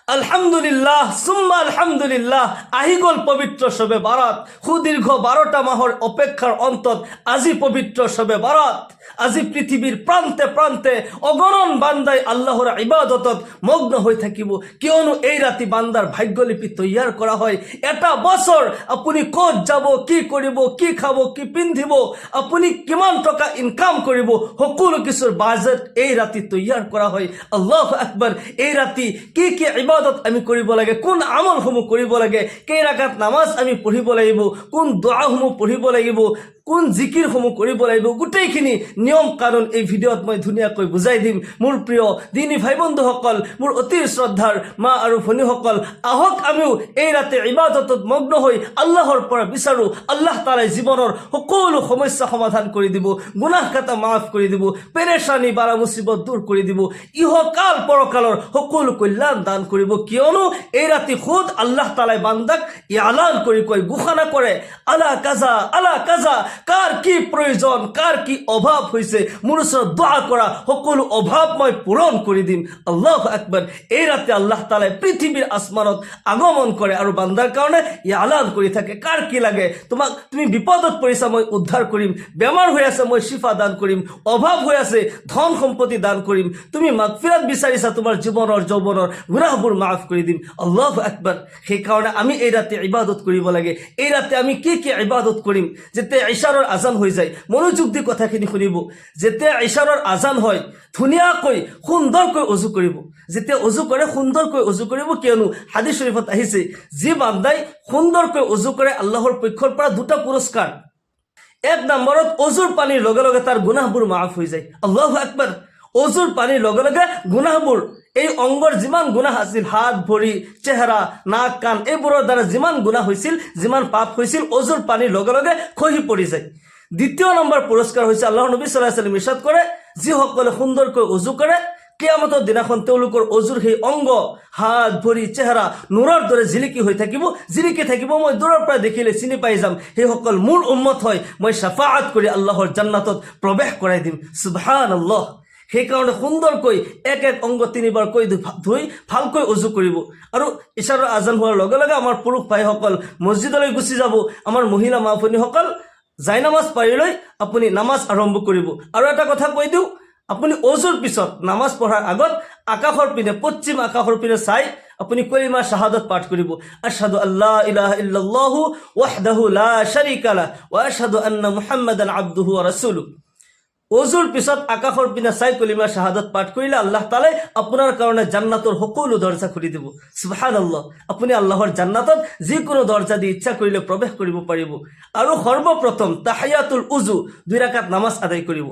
আলহামদুলিল্লাহ সুম্মা আলহামদুলিল্লাহ আহি গল পবিত্ৰ শবে বাৰাত। সুদীৰ্ঘ 12টা মাহৰ অপেক্ষার অন্তত আজি পবিত্র শবে বারাত। আজি পৃথিবীর প্রান্তে প্রান্তে অগণন বান্দাই আল্লাহর ইবাদতত মগ্ন হয়ে থাকিব, কিয়নো এই রাতি বান্দার ভাগ্যলিপি তৈয়ার করা হয়। এটা বছর আপুনি ক'ত যাব, কি কৰিব, কি খাব, কি পিন্ধিব, আপুনি কিমান টকা ইনকাম কৰিব, সকলো কিছুৰ বাজেট এই ৰাতি তৈয়াৰ কৰা হয়। আল্লাহু আকবাৰ। এই ৰাতি কি কি ইবাদত আমি কৰিব লাগে, কোন আমলসমূহ কৰিব লাগে, কেই ৰাকাত নামাজ আমি পঢ়িব লাগিব, কোন দোৱাসমূহ পঢ়িব লাগিব, কোন জিকিৰসমূহ কৰিব লাগিব, গোটেইখিনি নিয়ম কানুন এই ভিডিঅ'ত মই ধুনীয়াকৈ বুজাই দিম। মোৰ প্ৰিয় দিনী ভাই বন্ধুসকল, মোৰ অতি শ্ৰদ্ধাৰ মা আৰু ভনীসকল, আহক আমিও এই ৰাতি ইবাদতত মগ্ন হৈ আল্লাহৰ পৰা বিচাৰোঁ। আল্লাহ তাআলাই জীৱনৰ সকলো সমস্যা সমাধান কৰি দিব, গুনাহ কাটা মাফ কৰি দিব, পেৰেশানি বাৰা মুসিবত দূৰ কৰি দিব, ইহকাল পৰকালৰ সকলো কল্যাণ দান কৰিব। কিয়নো এই ৰাতি খুদ আল্লাহ তাআলাই বান্দাক ইলান কৰি কয়, ঘোষণা কৰে, আলা কাজা আলা কাজা, কাৰ কি প্ৰয়োজন, কাৰ কি অভাব হয়েছে, মোৰ ওচৰত দোয়া কৰা, সকলো অভাৱ মই পূৰণ কৰি দিম। আল্লাহু আকবাৰ। এই ৰাতে আল্লাহ তাআলাই পৃথিবীৰ আসমানত আগমন কৰে আৰু বান্দাৰ কাৰণে ইলান কৰি থাকে, কাৰ কি লাগে, তুমি বিপদত পৰিছা মই উদ্ধাৰ কৰিম, বেমাৰ হৈ আছে মই শিফা দান কৰিম, অভাৱ হৈ আছে ধন সম্পত্তি দান কৰিম, তুমি মাগফিৰাত বিচাৰিছা তোমাৰ জীৱনৰ যৌৱনৰ গুনাহবোৰ মাফ কৰি দিম। আল্লাহু আকবাৰ। সেইকাৰণে আমি এই ৰাতে ইবাদত কৰিব লাগে। এই ৰাতে আমি কি কি ইবাদত কৰিম? যেতিয়া ইশাৰৰ আজান হৈ যায়, মনোযোগ দি কথাখিনি শুনিব। যেতিয়া ইশাৰৰ আজান হয়, ধুনীয়াকৈ সুন্দৰকৈ অজু কৰিব। যেতিয়া অজু কৰে সুন্দৰকৈ অজু কৰিব, কিয়নো হাদিস শৰীফত আহিছে, যি বান্দাই সুন্দৰকৈ অজু কৰে আল্লাহৰ পক্ষৰ পৰা দুটা পুৰস্কাৰ। এক নম্বৰত অজুৰ পানীৰ লগে লগে তাৰ গুনাহবোৰ মাফ হৈ যায়। আল্লাহু আকবাৰ। অজুৰ পানীৰ লগে লগে গুনাহবোৰ, এই অংগৰ যিমান গুনাহ আছিল, হাত ভৰি চেহাৰা নাক কাণ এইবোৰৰ দ্বাৰা যিমান গুনাহ হৈছিল, যিমান পাপ হৈছিল, অজুৰ পানীৰ লগে লগে খহি পৰি যায়। দ্বিতীয় নম্বৰ পুৰস্কাৰ হৈছে, আল্লাহৰ নবী সাল্লাল্লাহু আলাইহি ওয়াসাল্লাম ইৰশাদ কৰে, যিসকলে সুন্দৰকৈ অজু কৰে কিয়ামতৰ দিনাখন তেওঁলোকৰ অজুৰ সেই অংগ, হাত ভৰি চেহাৰা নূৰৰ দৰে জিলিকি হৈ থাকিব, জিলিকি থাকিব, মই দূৰৰ পৰা দেখিলে চিনি পাই যাম, সেইসকল মোৰ উম্মত হয়, মই শাফাআত কৰি আল্লাহৰ জান্নাতত প্ৰৱেশ কৰাই দিম। সুবহানাল্লাহ। সেইকাৰণে সুন্দৰকৈ এক এক অংগ 3 বাৰকৈ ধুই ভালকৈ অজু কৰিব। আৰু ইশাৰৰ আজান হোৱাৰ লগে লগে আমাৰ পুৰুষ ভাইসকল মছজিদলৈ গুচি যাব, আমাৰ মহিলা মা ভনীসকল জাইনামাজ পাৰি লৈ আপুনি নামাজ আৰম্ভ কৰিব। আৰু এটা কথা কৈ দিওঁ, আপুনি অজুৰ পিছত নামাজ পঢ়াৰ আগত আকাশৰ পিনে, পশ্চিম আকাশৰ পিনে চাই আপুনি কলিমা শাহাদাত পাঠ কৰিব। আশহাদু আল্লা ইলাহা ইল্লাল্লাহু ওয়াহদাহু লা শাৰীকা লাহু ওয়া আশহাদু আন্না মুহাম্মাদান আবদুহু ওয়া ৰাসূলুহু। অজুৰ পিছত আকাশৰ পিনে চাই কলিমা শাহাদাত পাঠ কৰিলে আল্লাহ তাআলাই আপোনাৰ কাৰণে জান্নাতৰ সকলো দৰজা খুলি দিব। সুবহানাল্লাহ। আপুনি আল্লাহৰ জান্নাতত যিকোনো দৰজা দি ইচ্ছা কৰিলে প্ৰৱেশ কৰিব পাৰিব। আৰু সৰ্বপ্ৰথম তাহিয়াতুল উজু 2 ৰাকাত নামাজ আদায় কৰিব।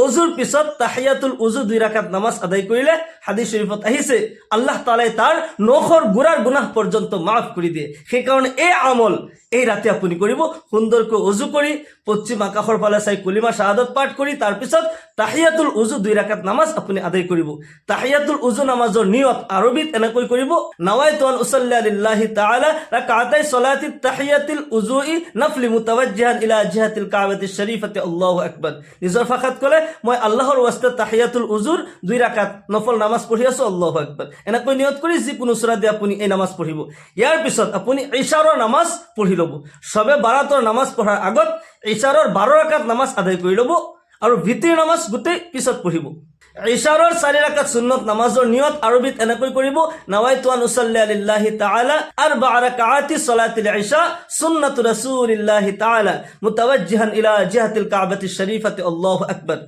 অজুৰ পিছত তাহিয়াতুল উজু 2 ৰাকাত নামাজ আদায় কৰিলে হাদিস শৰীফত আহিছে, আল্লাহ তাআলাই তাৰ নখৰ গুড়াৰ গুনাহ পৰ্যন্ত মাফ কৰি দিয়ে। সেইকাৰণে এই আমল এই ৰাতে আপুনি কৰিব। সুন্দৰকৈ অজু কৰি পশ্চিম আকাশৰ ফালে চাই কলিমা শাহাদাত পাঠ কৰি তাৰপিছত তাহিয়াতুল উজু 2 ৰাকাত নামাজ আপুনি আদায় কৰিব। তাহিয়াতুল উজু নামাজৰ নিয়ত আৰবিত এনেকৈ কৰিব, নাৱাইতু আন উছল্লি লিল্লাহি তাআলা রাকাতাই সলাতিত তাহিয়াতুল উজুই নফলি মুতাওয়াজ্জিহান ইলা জিহাতিল কাবাতিশ শরীফাতি আল্লাহু আকবার। নিজৰ ভাষাত ক'লে, মই আল্লাহৰ ওয়াস্তে তাহিয়াতুল উজুৰ 2 ৰাকাত নফল নামাজ পঢ়ি আছো, আল্লাহু আকবাৰ। এনেকৈ নিয়ত কৰি যিকোনো সূৰা দি আপুনি এই নামাজ পঢ়িব। ইয়াৰ পিছত আপুনি ইশাৰৰ নামাজ পঢ়ি ল'ব। সবে বাৰাতৰ নামাজ পঢ়াৰ আগত ইশাৰৰ 12 ৰাকাত নামাজ আদায় কৰি ল'ব আৰু ভিতিৰ নামাজ গোটেই পিছত পঢ়িব। ইশাৰৰ 4 ৰাকাত সুন্নত নামাজৰ নিয়ত আৰবিত এনেকৈ কৰিব, নাৱাইতু আন উছল্লি লিল্লাহি তাআলা 4 ৰাকাতি সলাতিল ইশা সুন্নাতু ৰাসূলিল্লাহি তাআলা মুতাওয়াজ্জিহান ইলা জিহাতিল কাবাতিশ শৰীফাতি আল্লাহু আকবাৰ।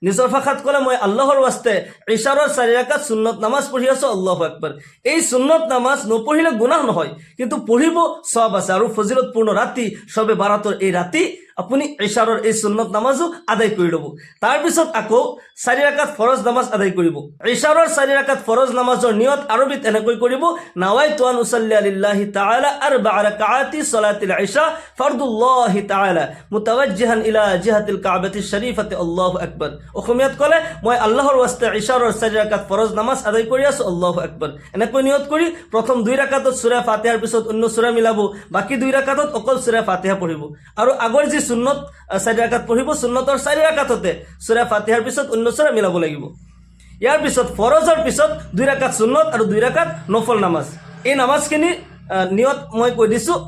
নিজৰ ভাষাত ক'লে, মই আল্লাহৰ ওয়াস্তে ইশাৰৰ 4 ৰাকাত সুন্নত নামাজ পঢ়ি আছো, আল্লাহু আকবার। এই সুন্নত নামাজ নপঢ়িলে গুনাহ নহয়, কিন্তু পঢ়িব সব আছে। আৰু ফজিলতপূৰ্ণ ৰাতি সবে বাৰাতৰ এই ৰাতি আপুনি ইশাৰৰ এই সুন্নত নামাজো আদায় কৰি ল'ব। তাৰপিছত আকৌ 4 ৰাকাত ফৰজ নামাজ আদায় কৰিব। ইশাৰৰ 4 ৰাকাত ফৰজ নামাজৰ নিয়ত আৰবিত এনেকৈ কৰিব, নাৱাইতু আন উছল্লি লিল্লাহি তাআলা 4 রাকাতি সলাতিল ইশা ফরদুল্লাহি তাআলা মুতাওয়াজ্জিহান ইলা জিহাতিল কাবাতিশ শরীফাতি আল্লাহু আকবার। অসমীয়াত ক'লে, মই আল্লাহৰ ওয়াস্তে ইশাৰৰ 4 ৰাকাত ফৰজ নামাজ আদায় কৰি আছো, আল্লাহু আকবাৰ। এনেকৈ নিয়ত কৰি প্ৰথম 2 ৰাকাতত সূৰা ফাতিহাৰ পিছত অন্য সূৰা মিলাব, বাকি 2 ৰাকাতত অকল সূৰা ফাতিহা পঢ়িব। আৰু আগৰ যি সুন্নত 4 ৰাকাত পঢ়িব, সুন্নতৰ 4 ৰাকাততে সূৰা ফাতিহাৰ পিছত অন্য সূৰা মিলাব লাগিব। ইয়াৰ পিছত ফৰজৰ পিছত 2 ৰাকাত সুন্নত আৰু 2 ৰাকাত নফল নামাজ। এই নামাজখিনি নিয়ত মই কৈ দিছোঁ।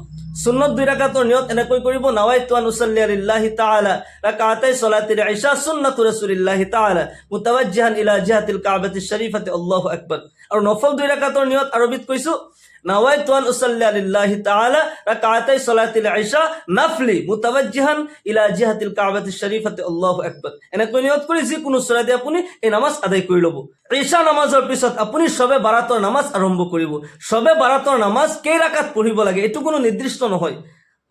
সুন্নত 2 ৰাকাতৰ নিয়ত এনেকৈ কৰিব, নাৱাইতু আন উছল্লি লিল্লাহি তাআলা ৰাকাতাই সলাতিল ইশা সুন্নাতু ৰাসূলিল্লাহি তাআলা মুতাওয়াজ্জিহান ইলা জিহাতিল কাবাতিশ শৰীফাতি আল্লাহু আকবাৰ। আৰু নফল 2 ৰাকাতৰ নিয়ত আৰবিত কৈছোঁ, নাৱাইতু আন উছল্লি লিল্লাহি তাআলা রাকাতাই সলাতিল ইশা নাফলি মুতাওয়াজ্জিহান ইলা জিহাতিল কাবাতিশ শরীফাতি আল্লাহু আকবার। এনেকৈ নিয়ত কৰি যিকোনো সূৰা দি আপুনি এই নামাজ আদায় কৰি ল'ব। ইশা নামাজৰ পিছত আপুনি শবে বাৰাতৰ নামাজ আৰম্ভ কৰিব। শবে বাৰাতৰ নামাজ কেই ৰাকাত পঢ়িব লাগে এইটো কোনো নিৰ্দিষ্ট নহয়।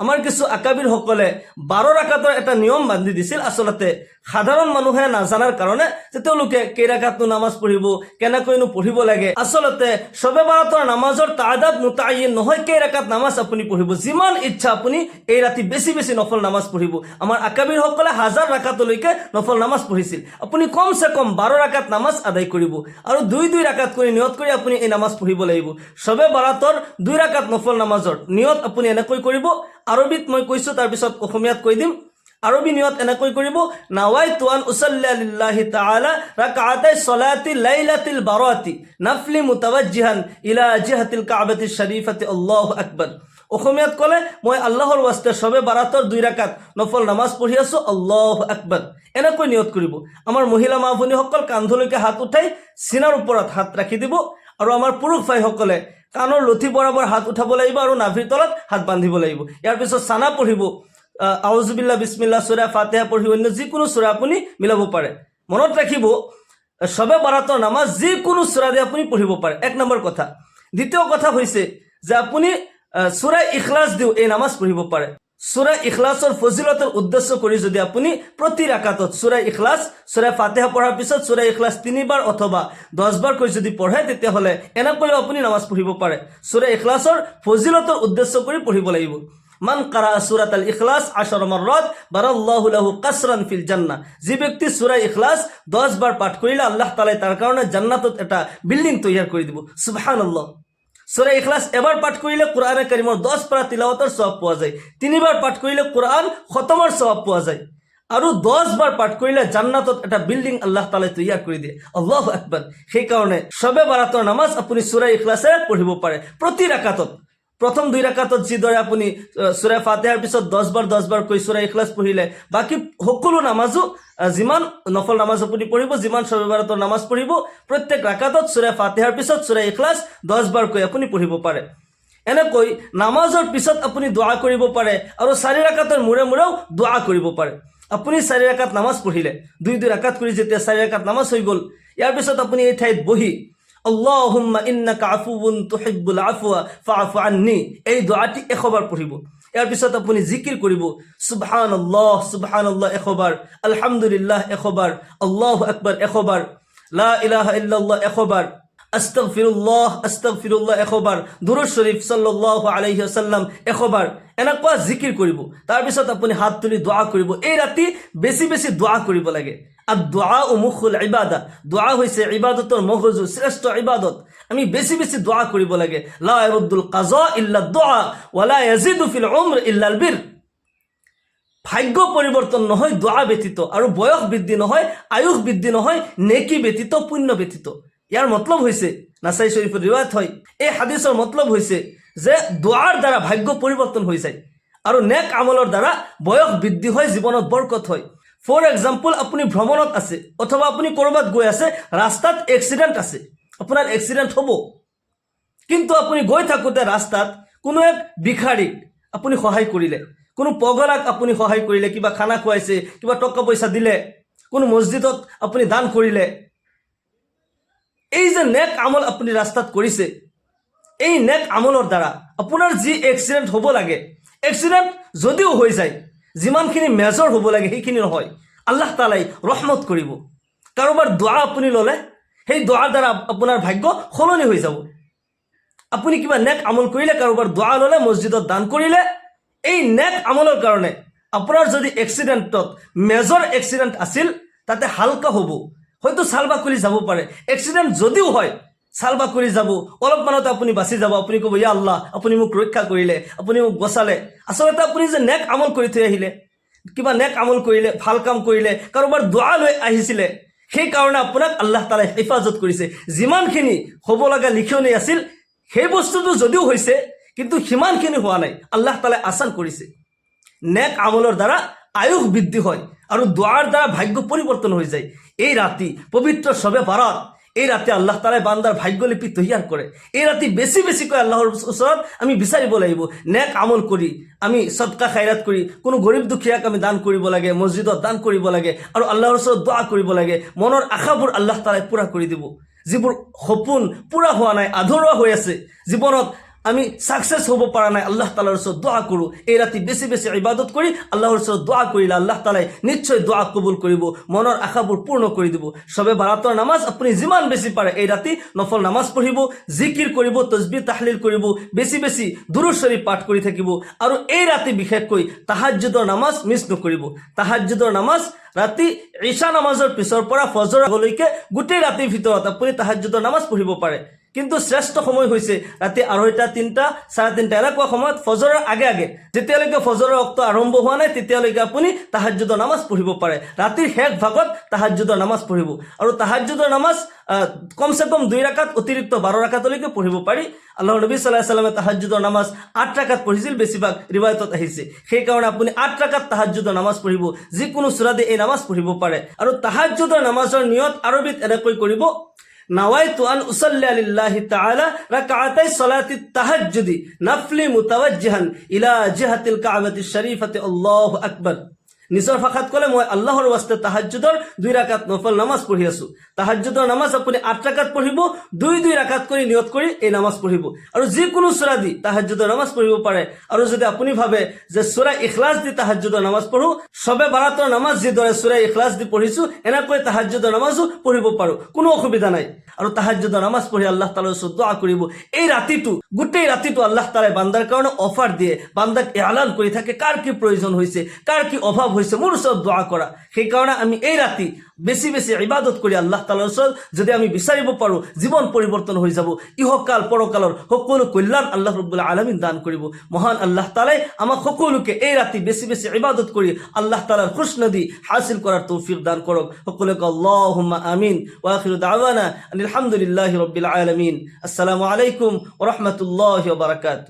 আমাৰ কিছু আকাবিৰ সকলে 12 ৰাকাতৰ এটা নিয়ম বান্ধি দিছিল। আচলতে সাধাৰণ মানুহে নাজানাৰ কাৰণে যে তেওঁলোকে কেই ৰাকাতনো নামাজ পঢ়িব, কেনেকৈনো পঢ়িব লাগে। আচলতে শবে বাৰাতৰ নামাজৰ তাদাদ মুতায়িন নহয় কেই ৰাকাত নামাজ আপুনি পঢ়িব। যিমান ইচ্ছা আপুনি এই ৰাতি বেছি বেছি নফল নামাজ পঢ়িব। আমাৰ আকাবিৰ সকলে 1000 ৰাকাতলৈকে নফল নামাজ পঢ়িছিল। আপুনি কমসে কম 12 ৰাকাত নামাজ আদায় কৰিব আৰু 2 ৰাকাত কৰি নিয়ত কৰি আপুনি এই নামাজ পঢ়িব লাগিব। শবে বাৰাতৰ 2 ৰাকাত নফল নামাজৰ নিয়ত আপুনি এনেকৈ কৰিব। আৰবিত মই কৈছোঁ, তাৰপিছত অসমীয়াত কৈ দিম। আৰবী নিয়ত এনেকৈ কৰিব, নাৱাইতু আন উছল্লি লিল্লাহি তাআলা ৰাকাতাই সলাতি লাইলাতিল বাৰাতি নাফলি মুতাওয়াজ্জিহান ইলা জিহাতিল কাবাতিশ শৰীফাতি আল্লাহু আকবাৰ। অসমীয়াত ক'লে মই আল্লাহৰ ওয়াস্তে শবে বাৰাতৰ 2 ৰাকাত নফল নামাজ পঢ়ি আছোঁ, আল্লাহু আকবাৰ। এনেকৈ নিয়ত কৰিব। আমাৰ মহিলা মা ভনীসকল কান্ধলৈকে হাত উঠাই চিনাৰ ওপৰত হাত ৰাখি দিব আৰু আমাৰ পুৰুষ ভাইসকলে কাণৰ লঠি বৰাবৰ হাত উঠাব লাগিব আৰু নাভিৰ তলত হাত বান্ধিব লাগিব। ইয়াৰ পিছত সানা পঢ়িব, আউযুবিল্লাহ বিসমিল্লাহ সূৰা ফাতিহা পঢ়ি অন্য যিকোনো সূৰা আপুনি মিলাব পাৰে। মনত ৰাখিব, শবে বাৰাতৰ নামাজ যিকোনো সূৰা দি আপুনি পঢ়িব পাৰে, 1 নম্বৰ কথা। দ্বিতীয় কথা হৈছে যে আপুনি সূৰা ইখলাছ দিও এই নামাজ পঢ়িব পাৰে। সূৰা ইখলাছৰ ফজিলতৰ উদ্দেশ্য কৰি যদি আপুনি প্ৰতি ৰাকাতত সূৰা ইখলাছ, সূৰা ফাতিহা পঢ়াৰ পিছত সূৰা ইখলাছ 3 বাৰ অথবা 10 বাৰকৈ যদি পঢ়ে তেতিয়াহ'লে এনেকৈও আপুনি নামাজ পঢ়িব পাৰে। সূৰা ইখলাছৰ ফজিলতৰ উদ্দেশ্য কৰি পঢ়িব লাগিব। মান কাৰা সূৰাতাল ইখলাছ 10 মাৰৰাত বাৰাল্লাহু লাহু কাসৰান ফিল জান্নাহ। যি ব্যক্তি সূৰা ইখলাছ 10 বাৰ পাঠ কৰিলে আল্লাহ তাআলাই তাৰ কাৰণে জান্নাতত এটা বিল্ডিং তৈয়াৰ কৰি দিব। সুবহানাল্লাহ। সূৰা ইখলাছ এবাৰ পাঠ কৰিলে কোৰআনে কাৰিমৰ 10 পাৰা তিলাওয়াতৰ সওয়াব পোৱা যায়। 3 বাৰ পাঠ কৰিলে কোৰআন খতমৰ সওয়াব পোৱা যায় আৰু 10 বাৰ পাঠ কৰিলে জান্নাতত এটা বিল্ডিং আল্লাহ তাআলাই তৈয়াৰ কৰি দিয়ে। আল্লাহু আকবাৰ। সেই কাৰণে শবে বাৰাতৰ নামাজ আপুনি সূৰা ইখলাছে পঢ়িব পাৰে প্ৰতি ৰাকাতত। প্ৰথম 2 ৰাকাতত যিদৰে আপুনি সূৰা ফাতিহাৰ পিছত 10 বাৰ কৈ সূৰা ইখলাছ পঢ়িলে, বাকি সকলো নামাজো যিমান নফল নামাজ আপুনি পঢ়িব, যিমান শবে বাৰাতৰ নামাজ পঢ়িব, প্ৰত্যেক ৰাকাতত সূৰা ফাতিহাৰ পিছত সূৰা ইখলাছ 10 বাৰ কৈ আপুনি পঢ়িব পাৰে। এনেকৈ নামাজৰ পিছত আপুনি দোয়া কৰিব পাৰে আৰু 4 ৰাকাতৰ মূৰে মূৰেও দোয়া কৰিব পাৰে। আপুনি 4 ৰাকাত নামাজ পঢ়িলে, 2 ৰাকাত কৰি যেতিয়া 4 ৰাকাত নামাজ হৈ গ'ল, ইয়াৰ পিছত আপুনি এই ঠাইত বহি আল্লাহুম্মা ইন্নাকা আফুউন তুহিব্বুল আফওয়া ফাআফু আন্নি এই দোয়াটি 100 বাৰ পঢ়িব। ইয়াৰ পিছত আপুনি জিকিৰ কৰিব, সুবহানাল্লাহ সুবহানাল্লাহ 100 বাৰ, আলহামদুলিল্লাহ 100 বাৰ, আল্লাহু আকবাৰ 100 বাৰ, লা ইলাহা ইল্লাল্লাহ 100 বাৰ, আস্তাগফিৰুল্লাহ আস্তাগফিৰুল্লাহ 100 বাৰ, দুৰূদ শৰীফ সাল্লাল্লাহু আলাইহি ওয়াসাল্লাম 100 বাৰ। এনেকুৱা জিকিৰ কৰিব। তাৰ পিছত আপুনি হাত তুলি দোয়া কৰিব। এই ৰাতি বেছি বেছি দোয়া কৰিব লাগে। আৰ দোয়া ও মুখুল ইবাদা, দোয়া হইছে ইবাদতৰ মগজু, শ্ৰেষ্ঠ ইবাদত। আমি বেছি বেছি দোয়া কৰিব লাগে। লা ইয়ারুদ্দুল কাজা ইল্লা দোয়া ওয়া লা ইয়াজিদু ফিল উমর ইল্লা আল বির। ভাগ্য পরিবর্তন নহয় দোয়া ব্যতীত, আৰু বয়স বৃদ্ধি নহয়, আয়ুষ বৃদ্ধি নহয় নেকি ব্যতীত, পুণ্য ব্যতীত। ইয়াৰ মতলব হৈছে, নাসাই শৰীফৰ ৰিওয়ায়াত হয়, এই হাদিসৰ মতলব হৈছে যে দোয়াৰ দ্বাৰা ভাগ্য পৰিবৰ্তন হৈ যায় আৰু নেক আমলৰ দ্বাৰা বয়স বৃদ্ধি হয়, জীৱনত বৰকত হয়। ফৰ এক্সাম্পল, আপুনি ভ্ৰমণত আছে অথবা আপুনি ক'ৰবাত গৈ আছে, ৰাস্তাত এক্সিডেণ্ট আছে, আপোনাৰ এক্সিডেণ্ট হ'ব, কিন্তু আপুনি গৈ থাকোঁতে ৰাস্তাত কোনো এক ভিখাৰীক আপুনি সহায় কৰিলে, কোনো পগলাক আপুনি সহায় কৰিলে, কিবা খানা খুৱাইছে, কিবা টকা পইচা দিলে, কোনো মছজিদত আপুনি দান কৰিলে। এই যে নেক আমল আপুনি ৰাস্তাত কৰিছে, এই নেক আমলৰ দ্বাৰা আপোনাৰ যি এক্সিডেণ্ট হ'ব লাগে, এক্সিডেণ্ট যদিও হৈ যায়, যিমানখিনি মেজৰ হ'ব লাগে সেইখিনি নহয়, আল্লাহ তাআলাই ৰহমত কৰিব। কাৰোবাৰ দোৱা আপুনি ল'লে, সেই দোৱাৰ দ্বাৰা আপোনাৰ ভাগ্য সলনি হৈ যাব। আপুনি কিবা নেক আমল কৰিলে, কাৰোবাৰ দোৱা ল'লে, মছজিদত দান কৰিলে, এই নেক আমলৰ কাৰণে আপোনাৰ যদি এক্সিডেণ্টত মেজৰ এক্সিডেণ্ট আছিল, তাতে হালকা হ'ব, হয়তো ছাল বাকলি যাব পাৰে। এক্সিডেণ্ট যদিও হয়, ছাল বাকলি যাব, অলপমানতে আপুনি বাচি যাব। আপুনি ক'ব, ইয়া আল্লাহ, আপুনি মোক ৰক্ষা কৰিলে, আপুনি মোক বচালে। আচলতে আপুনি যে নেক আমল কৰি থৈ আহিলে, কিবা নেক আমল কৰিলে, ভাল কাম কৰিলে, কাৰোবাৰ দোৱা লৈ আহিছিলে, সেই কাৰণে আপোনাক আল্লাহ তাআলাই হেফাজত কৰিছে। যিমানখিনি হ'ব লগা লিখনি আছিল সেই বস্তুটো যদিও হৈছে কিন্তু সিমানখিনি হোৱা নাই, আল্লাহ তাআলাই আসান কৰিছে। নেক আমলৰ দ্বাৰা আয়ুস বৃদ্ধি হয় আৰু দোৱাৰ দ্বাৰা ভাগ্য পৰিৱৰ্তন হৈ যায়। এই ৰাতি পবিত্ৰ শবে বাৰাত, এই ৰাতি আল্লাহ তাআলাই বান্দাৰ ভাগ্যলিপি তৈয়াৰ কৰে। এই ৰাতি বেছি বেছিকৈ আল্লাহৰ ওচৰত আমি বিচাৰিব লাগিব। নেক আমল কৰি আমি সদকা খাইৰাত কৰি কোনো গৰীব দুখীয়াক আমি দান কৰিব লাগে, মছজিদত দান কৰিব লাগে আৰু আল্লাহৰ ওচৰত দোৱা কৰিব লাগে। মনৰ আশাবোৰ আল্লাহ তাআলাই পূৰা কৰি দিব। যিবোৰ সপোন পূৰা হোৱা নাই, আধৰুৱা হৈ আছে, জীৱনত আমি সাকসেস হ'ব পৰা নাই, আল্লাহ তাআলাৰ ওচৰত দোয়া কৰোঁ। এই ৰাতি বেছি বেছি ইবাদত কৰি আল্লাহৰ ওচৰত দোয়া কৰিলে আল্লাহ তাআলাই নিশ্চয় দোয়া কবুল কৰিব, মনৰ আশাবোৰ পূৰ্ণ কৰি দিব। সবে বাৰাতৰ নামাজ আপুনি যিমান বেছি পাৰে এই ৰাতি নফল নামাজ পঢ়িব, জিকিৰ কৰিব, তসবিহ তাহলিল কৰিব, বেছি বেছি দুৰুদ শৰীফ পাঠ কৰি থাকিব আৰু এই ৰাতি বিশেষকৈ তাহাজ্জুদৰ নামাজ মিছ নকৰিব। তাহাজ্জুদৰ নামাজ ৰাতি ঈশা নামাজৰ পিছৰ পৰা ফজৰ আগলৈকে গোটেই ৰাতিৰ ভিতৰত আপুনি তাহাজ্জুদৰ নামাজ পঢ়িব পাৰে। কিন্তু শ্ৰেষ্ঠ সময় হৈছে ৰাতি 2:30, 3টা, 3:30 এনেকুৱা সময়ত ফজৰৰ আগে আগে, যেতিয়ালৈকে ফজৰৰ ৰক্ত আৰম্ভ হোৱা নাই তেতিয়ালৈকে আপুনি তাহাজ্জুদৰ নামাজ পঢ়িব পাৰে। ৰাতিৰ শেষ ভাগত তাহাজ্জুদৰ নামাজ পঢ়িব আৰু তাহাজ্জুদৰ নামাজ কমসে কম 2 ৰাকাত, অতিৰিক্ত 12 ৰাকাতলৈকে পঢ়িব পাৰি। আল্লাহৰ নবী সাল্লাল্লাহু আলাইহি ওয়াসাল্লামে তাহাজ্জুদৰ নামাজ 8 ৰাকাত পঢ়িছিল, বেছিভাগ ৰিৱায়াতত আহিছে। সেইকাৰণে আপুনি 8 ৰাকাত তাহাজ্জুদৰ নামাজ পঢ়িব, যিকোনো সূৰা দি এই নামাজ পঢ়িব পাৰে। আৰু তাহাজ্জুদৰ নামাজৰ নিয়ত আৰবিত এনেকৈ কৰিব: নাওয়াইতু আন উসাল্লি লিল্লাহি তাআলা রাকাতাই সালাতি তাহাজ্জুদি নাফলি মুতাওয়াজ্জিহান ইলা জিহাতিল কাবাতিশ শরীফাতি আল্লাহু আকবার। নিজৰ ভাষাত ক'লে মই আল্লাহৰ ওয়াস্তে তাহাজ্জুদৰ 2 ৰাকাত নফল নামাজ পঢ়ি আছো। তাহাজ্জুদৰ নামাজ আপুনি 8 ৰাকাত পঢ়িব, 2 ৰাকাত কৰি নিয়ত কৰি এই নামাজ পঢ়িব আৰু যিকোনো সূৰা দি তাহাজ্জুদৰ নামাজ পঢ়িব পাৰে। আৰু যদি আপুনি ভাবে যে সূৰা ইখলাছ দি তাহাজ্জুদৰ নামাজ পঢ়ো, সবে বাৰাতৰ নামাজ যিদৰে সূৰা ইখলাছ দি পঢ়িছো এনেকৈ তাহাজ্জুদৰ নামাজো পঢ়িব পাৰো, কোনো অসুবিধা নাই। আৰু তাহাজ্জুদৰ নামাজ পঢ়ি আল্লাহ তাআলাৰ ওচৰত দোয়া কৰিব। এই ৰাতিটো, গোটেই ৰাতিটো আল্লাহ তাআলাই বান্দাৰ কাৰণে অফাৰ দিয়ে, বান্দাক এলান কৰি থাকে কাৰ কি প্ৰয়োজন হৈছে, কাৰ কি অভাৱ হৈছে, মোৰ ওচৰত দোয়া কৰা। সেইকাৰণে আমি এই ৰাতি বেছি বেছি ইবাদত কৰি আল্লাহ তাআলাৰ ওচৰত যদি আমি বিচাৰিব পাৰোঁ, জীৱন পৰিৱৰ্তন হৈ যাব, ইহকাল পৰকালৰ সকলো কল্যাণ আল্লাহ ৰাব্বুল আলামিন দান কৰিব। মহান আল্লাহ তাআলাই আমাক সকলোকে এই ৰাতি বেছি বেছি ইবাদত কৰি আল্লাহ তাআলাৰ খুশনদী হাসিল করার তৌফিক দান করুক। সকলকে আল্লাহুম্মা আমিন। ওয়া আখিরু দাওয়ানা আলহামদুলিল্লাহি রাব্বিল আলামিন। আসসালামু আলাইকুম ওয়া রাহমাতুল্লাহি ওয়া বারাকাতুহু।